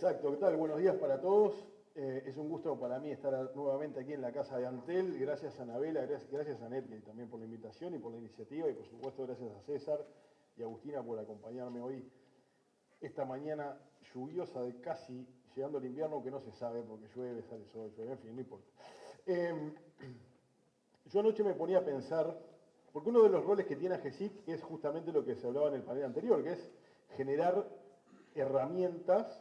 Exacto, ¿qué tal? Buenos días para todos. Es un gusto para mí estar nuevamente aquí en la casa de Antel. Gracias a Anabela, gracias a Netgate también por la invitación y por la iniciativa y por supuesto gracias a César y Agustina por acompañarme hoy esta mañana lluviosa de casi llegando al invierno, que no se sabe porque llueve, sale sol, llueve, en fin, no importa. Yo anoche me ponía a pensar, porque uno de los roles que tiene AGESIC es justamente lo que se hablaba en el panel anterior, que es generar herramientas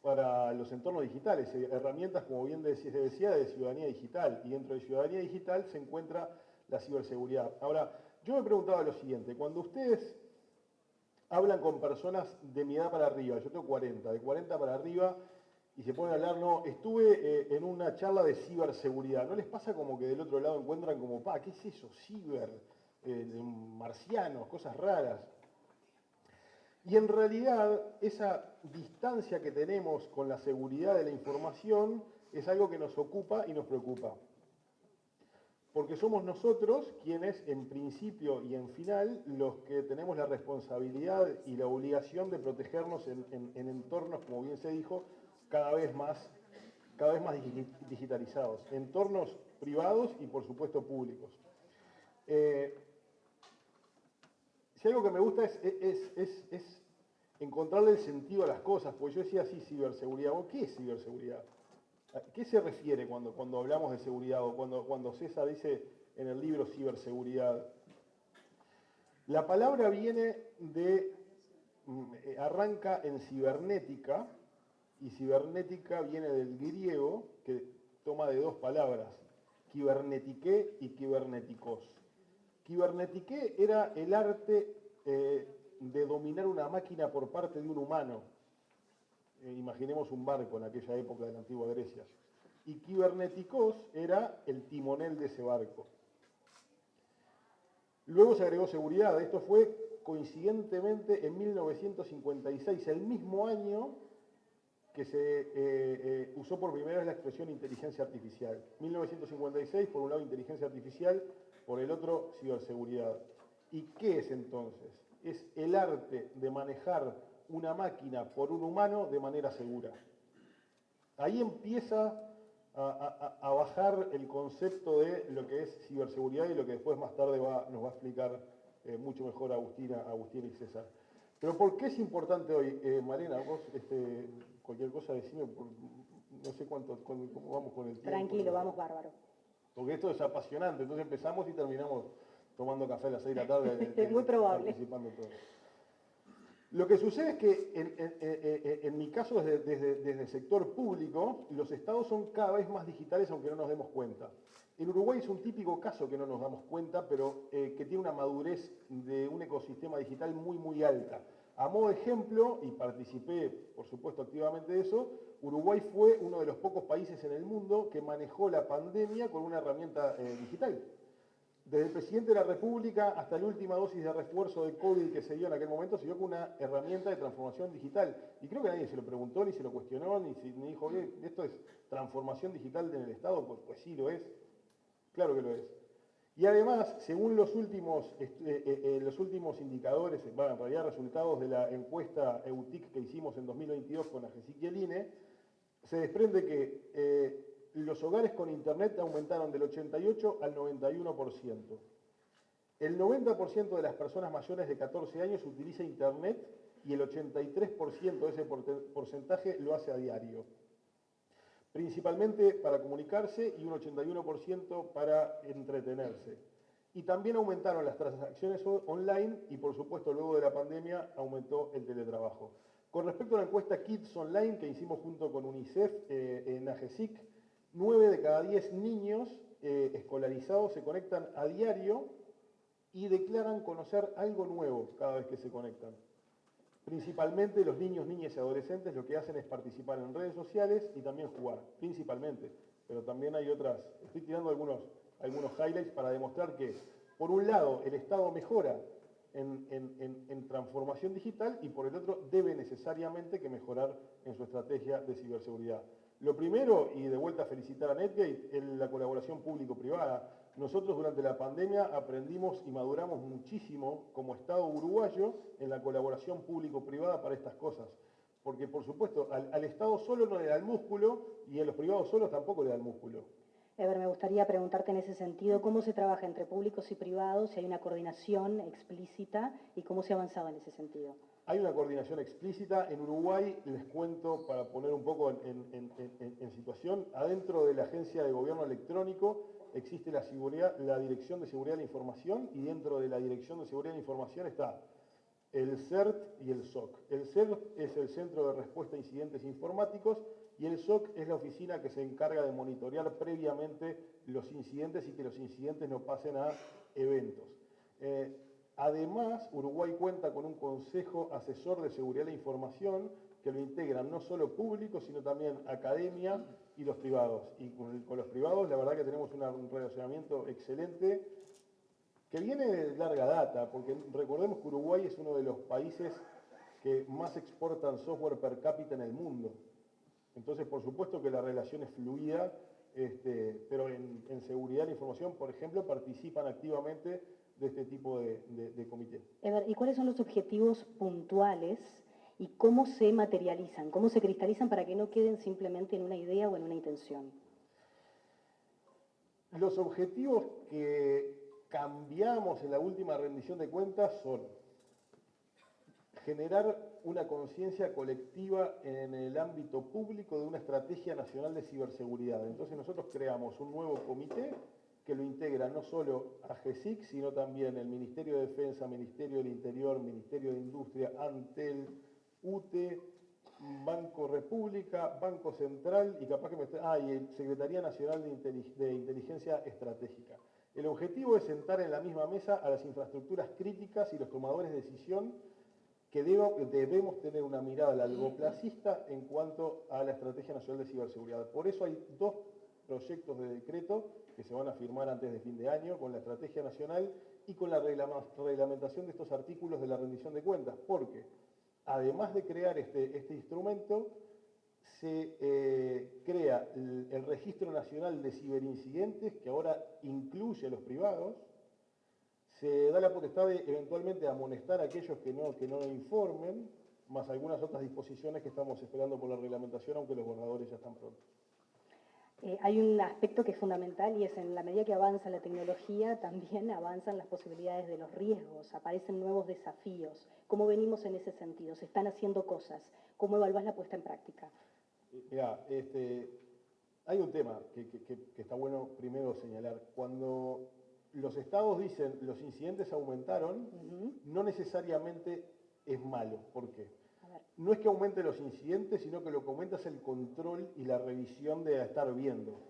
para los entornos digitales, herramientas, como bien se decía, de ciudadanía digital, y dentro de ciudadanía digital se encuentra la ciberseguridad. Ahora, yo me preguntaba lo siguiente, cuando ustedes hablan con personas de mi edad para arriba, yo tengo 40, de 40 para arriba, y se ponen a hablar, no, estuve en una charla de ciberseguridad, ¿no les pasa como que del otro lado encuentran como, ¿qué es eso? Ciber, marcianos, cosas raras? Y en realidad esa distancia que tenemos con la seguridad de la información es algo que nos ocupa y nos preocupa. Porque somos nosotros quienes en principio y en final los que tenemos la responsabilidad y la obligación de protegernos en entornos, como bien se dijo, cada vez más digitalizados. Entornos privados y por supuesto públicos. Si algo que me gusta es encontrarle el sentido a las cosas, porque yo decía así, ciberseguridad. ¿Qué es ciberseguridad? ¿A qué se refiere cuando hablamos de seguridad o cuando César dice en el libro ciberseguridad? La palabra viene arranca en cibernética, y cibernética viene del griego, que toma de dos palabras, kibernetiqué y kibernéticos. Kibernetiqué era el arte de dominar una máquina por parte de un humano. Imaginemos un barco en aquella época de la antigua Grecia. Y kibernéticos era el timonel de ese barco. Luego se agregó seguridad. Esto fue coincidentemente en 1956, el mismo año que se usó por primera vez la expresión inteligencia artificial. 1956, por un lado inteligencia artificial, por el otro ciberseguridad. ¿Y qué es entonces? Es el arte de manejar una máquina por un humano de manera segura. Ahí empieza a bajar el concepto de lo que es ciberseguridad y lo que después más tarde nos va a explicar mucho mejor Agustina y César. Pero ¿por qué es importante hoy? Malena, vos cualquier cosa decime, no sé cómo vamos con el tiempo. Tranquilo, vamos bárbaro. Porque esto es apasionante, entonces empezamos y terminamos tomando café a las 6 de la tarde. Es muy probable. Participando todos. Lo que sucede es que en mi caso desde el sector público, los estados son cada vez más digitales aunque no nos demos cuenta. En Uruguay es un típico caso que no nos damos cuenta, pero que tiene una madurez de un ecosistema digital muy alta. A modo de ejemplo, y participé por supuesto activamente de eso, Uruguay fue uno de los pocos países en el mundo que manejó la pandemia con una herramienta digital. Desde el presidente de la República hasta la última dosis de refuerzo de COVID que se dio en aquel momento, se dio con una herramienta de transformación digital. Y creo que nadie se lo preguntó, ni se lo cuestionó, ni dijo, oye, ¿esto es transformación digital en el Estado? Pues sí, lo es. Claro que lo es. Y además, según los últimos indicadores, en realidad resultados de la encuesta EUTIC que hicimos en 2022 con AGESIC y el INE, se desprende que los hogares con internet aumentaron del 88 al 91%. El 90% de las personas mayores de 14 años utiliza internet y el 83% de ese porcentaje lo hace a diario. Principalmente para comunicarse y un 81% para entretenerse. Y también aumentaron las transacciones online y por supuesto luego de la pandemia aumentó el teletrabajo. Con respecto a la encuesta Kids Online que hicimos junto con UNICEF en AGESIC, 9 de cada 10 niños escolarizados se conectan a diario y declaran conocer algo nuevo cada vez que se conectan. Principalmente los niños, niñas y adolescentes lo que hacen es participar en redes sociales y también jugar, principalmente. Pero también hay otras, estoy tirando algunos highlights para demostrar que, por un lado, el Estado mejora en transformación digital y por el otro debe necesariamente que mejorar en su estrategia de ciberseguridad. Lo primero, y de vuelta a felicitar a Netgate, es la colaboración público-privada. Nosotros durante la pandemia aprendimos y maduramos muchísimo como Estado uruguayo en la colaboración público-privada para estas cosas. porque por supuesto al Estado solo no le da el músculo y a los privados solos tampoco le da el músculo. Ever, me gustaría preguntarte en ese sentido, ¿cómo se trabaja entre públicos y privados, si hay una coordinación explícita y cómo se ha avanzado en ese sentido? Hay una coordinación explícita. En Uruguay, les cuento para poner un poco en situación, adentro de la Agencia de Gobierno Electrónico existe la Dirección de Seguridad de la Información y dentro de la Dirección de Seguridad de la Información está el CERT y el SOC. El CERT es el Centro de Respuesta a Incidentes Informáticos y el SOC es la oficina que se encarga de monitorear previamente los incidentes y que los incidentes no pasen a eventos. Además, Uruguay cuenta con un Consejo Asesor de Seguridad de la Información que lo integran no solo públicos, sino también academia y los privados. Y con los privados, la verdad que tenemos un relacionamiento excelente que viene de larga data, porque recordemos que Uruguay es uno de los países que más exportan software per cápita en el mundo. Entonces, por supuesto que la relación es fluida, pero en seguridad de la información, por ejemplo, participan activamente de este tipo de comité. Ever, ¿y cuáles son los objetivos puntuales y cómo se materializan, cómo se cristalizan para que no queden simplemente en una idea o en una intención? Los objetivos que cambiamos en la última rendición de cuentas son generar una conciencia colectiva en el ámbito público de una estrategia nacional de ciberseguridad. Entonces nosotros creamos un nuevo comité que lo integra no solo a GESIC, sino también el Ministerio de Defensa, Ministerio del Interior, Ministerio de Industria, Antel, UTE, Banco República, Banco Central y capaz que y Secretaría Nacional de Inteligencia Estratégica. El objetivo es sentar en la misma mesa a las infraestructuras críticas y los tomadores de decisión que debemos tener una mirada largoplacista en cuanto a la Estrategia Nacional de Ciberseguridad. Por eso hay dos proyectos de decreto que se van a firmar antes de fin de año con la Estrategia Nacional y con la reglamentación de estos artículos de la rendición de cuentas, porque además de crear este instrumento, se crea el Registro Nacional de Ciberincidentes, que ahora incluye a los privados. Se da la potestad de eventualmente amonestar a aquellos que no informen, más algunas otras disposiciones que estamos esperando por la reglamentación, aunque los borradores ya están prontos. Hay un aspecto que es fundamental y es en la medida que avanza la tecnología, también avanzan las posibilidades de los riesgos, aparecen nuevos desafíos. ¿Cómo venimos en ese sentido? ¿Se están haciendo cosas? ¿Cómo evaluás la puesta en práctica? Mirá, hay un tema que está bueno primero señalar. Cuando los estados dicen los incidentes aumentaron, no necesariamente es malo. ¿Por qué? No es que aumente los incidentes, sino que lo que aumenta es el control y la revisión de estar viendo.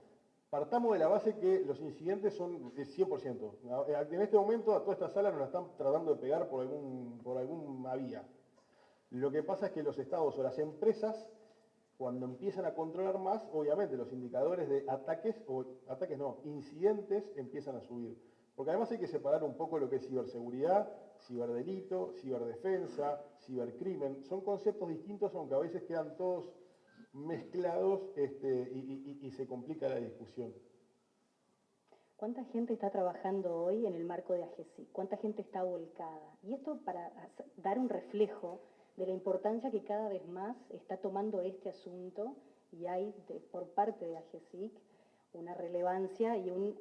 Partamos de la base que los incidentes son de 100%. En este momento a toda esta sala nos la están tratando de pegar por alguna vía. Lo que pasa es que los estados o las empresas, cuando empiezan a controlar más, obviamente los indicadores de incidentes empiezan a subir. Porque además hay que separar un poco lo que es ciberseguridad, ciberdelito, ciberdefensa, cibercrimen. Son conceptos distintos, aunque a veces quedan todos mezclados y se complica la discusión. ¿Cuánta gente está trabajando hoy en el marco de AGESIC? ¿Cuánta gente está volcada? Y esto para dar un reflejo de la importancia que cada vez más está tomando este asunto y hay por parte de AGESIC una relevancia y un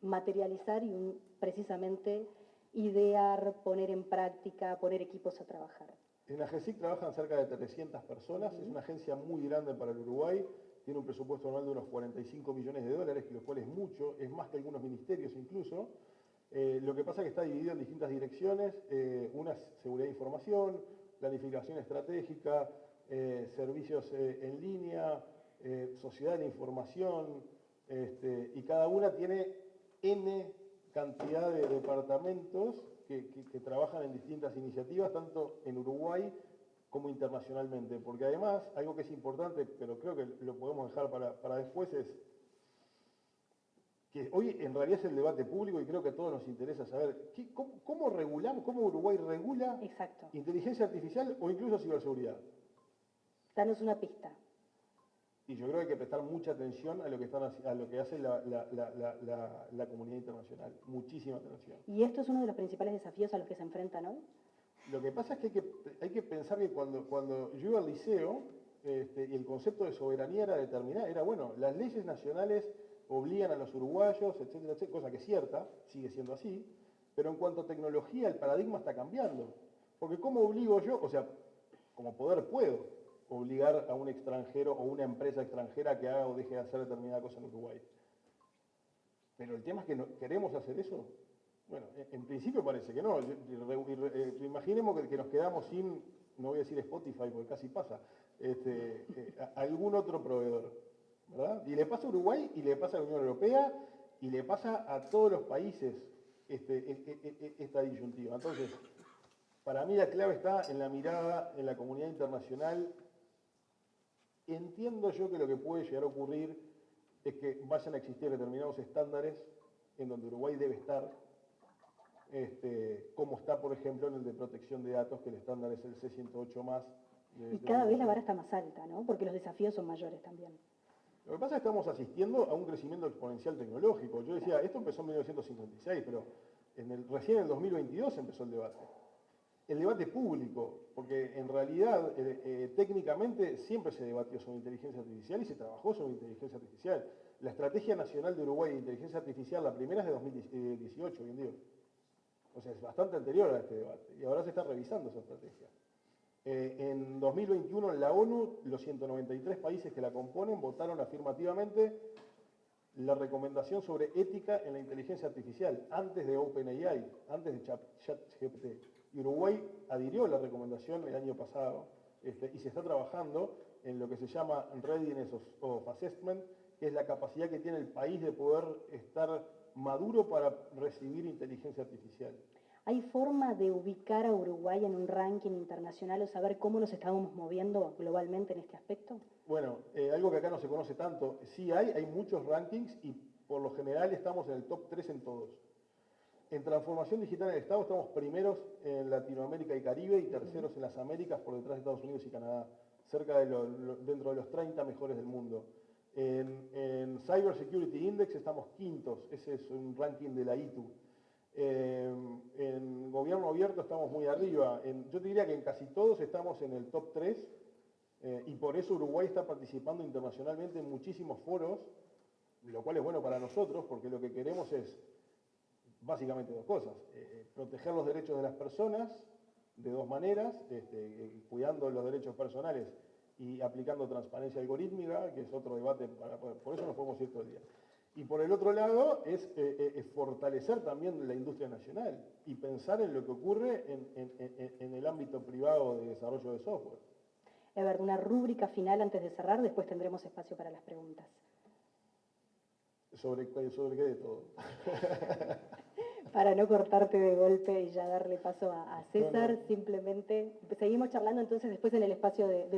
materializar y un precisamente idear, poner en práctica, poner equipos a trabajar. En AGESIC trabajan cerca de 300 personas, es una agencia muy grande para el Uruguay, tiene un presupuesto anual de unos 45 millones de dólares, lo cual es mucho, es más que algunos ministerios incluso. Lo que pasa es que está dividido en distintas direcciones, una es seguridad de información, planificación estratégica, servicios en línea, sociedad de la información, y cada una tiene N cantidad de departamentos que trabajan en distintas iniciativas, tanto en Uruguay como internacionalmente. Porque además, algo que es importante, pero creo que lo podemos dejar para después, es que hoy en realidad es el debate público y creo que a todos nos interesa saber cómo regulamos, cómo Uruguay regula inteligencia artificial o incluso ciberseguridad. Danos una pista. Y yo creo que hay que prestar mucha atención a lo que hace la comunidad internacional. Muchísima atención. ¿Y esto es uno de los principales desafíos a los que se enfrentan hoy? Lo que pasa es que hay que pensar que cuando yo iba al liceo, y el concepto de soberanía era determinar, era bueno, las leyes nacionales obligan a los uruguayos, etcétera, etcétera, cosa que es cierta, sigue siendo así, pero en cuanto a tecnología el paradigma está cambiando. Porque ¿cómo obligo yo? O sea, como poder puedo obligar a un extranjero o una empresa extranjera que haga o deje de hacer determinada cosa en Uruguay. Pero el tema es que queremos hacer eso. Bueno, en principio parece que no. Imaginemos que nos quedamos sin, no voy a decir Spotify porque casi pasa, algún otro proveedor, ¿verdad? Y le pasa a Uruguay y le pasa a la Unión Europea y le pasa a todos los países esta disyuntiva. Entonces, para mí la clave está en la mirada en la comunidad internacional. Entiendo yo que lo que puede llegar a ocurrir es que vayan a existir determinados estándares en donde Uruguay debe estar, como está, por ejemplo, en el de protección de datos, que el estándar es el C108 más. Y cada vez la vara está más alta, ¿no? Porque los desafíos son mayores también. Lo que pasa es que estamos asistiendo a un crecimiento exponencial tecnológico. Yo decía, esto empezó en 1956, pero recién en el 2022 empezó el debate. El debate público, porque en realidad técnicamente siempre se debatió sobre inteligencia artificial y se trabajó sobre inteligencia artificial. La Estrategia Nacional de Uruguay de Inteligencia Artificial, la primera es de 2018, bien digo. O sea, es bastante anterior a este debate y ahora se está revisando esa estrategia. En 2021 en la ONU, los 193 países que la componen votaron afirmativamente la recomendación sobre ética en la inteligencia artificial, antes de OpenAI, antes de ChatGPT. Y Uruguay adhirió a la recomendación el año pasado y se está trabajando en lo que se llama Readiness of Assessment, que es la capacidad que tiene el país de poder estar maduro para recibir inteligencia artificial. ¿Hay forma de ubicar a Uruguay en un ranking internacional o saber cómo nos estamos moviendo globalmente en este aspecto? Bueno, algo que acá no se conoce tanto, sí hay muchos rankings y por lo general estamos en el top 3 en todos. En transformación digital en el Estado estamos primeros en Latinoamérica y Caribe y terceros en las Américas por detrás de Estados Unidos y Canadá, dentro de los 30 mejores del mundo. En Cyber Security Index estamos quintos, ese es un ranking de la ITU. En gobierno abierto estamos muy arriba. Yo te diría que en casi todos estamos en el top 3 y por eso Uruguay está participando internacionalmente en muchísimos foros, lo cual es bueno para nosotros porque lo que queremos es básicamente dos cosas. Proteger los derechos de las personas de dos maneras, cuidando los derechos personales y aplicando transparencia algorítmica, que es otro debate, por eso nos podemos ir todo el día. Y por el otro lado es fortalecer también la industria nacional y pensar en lo que ocurre en el ámbito privado de desarrollo de software. Ever, una rúbrica final antes de cerrar, después tendremos espacio para las preguntas. ¿Sobre qué de todo? Para no cortarte de golpe y ya darle paso a César, No. simplemente seguimos charlando entonces después en el espacio de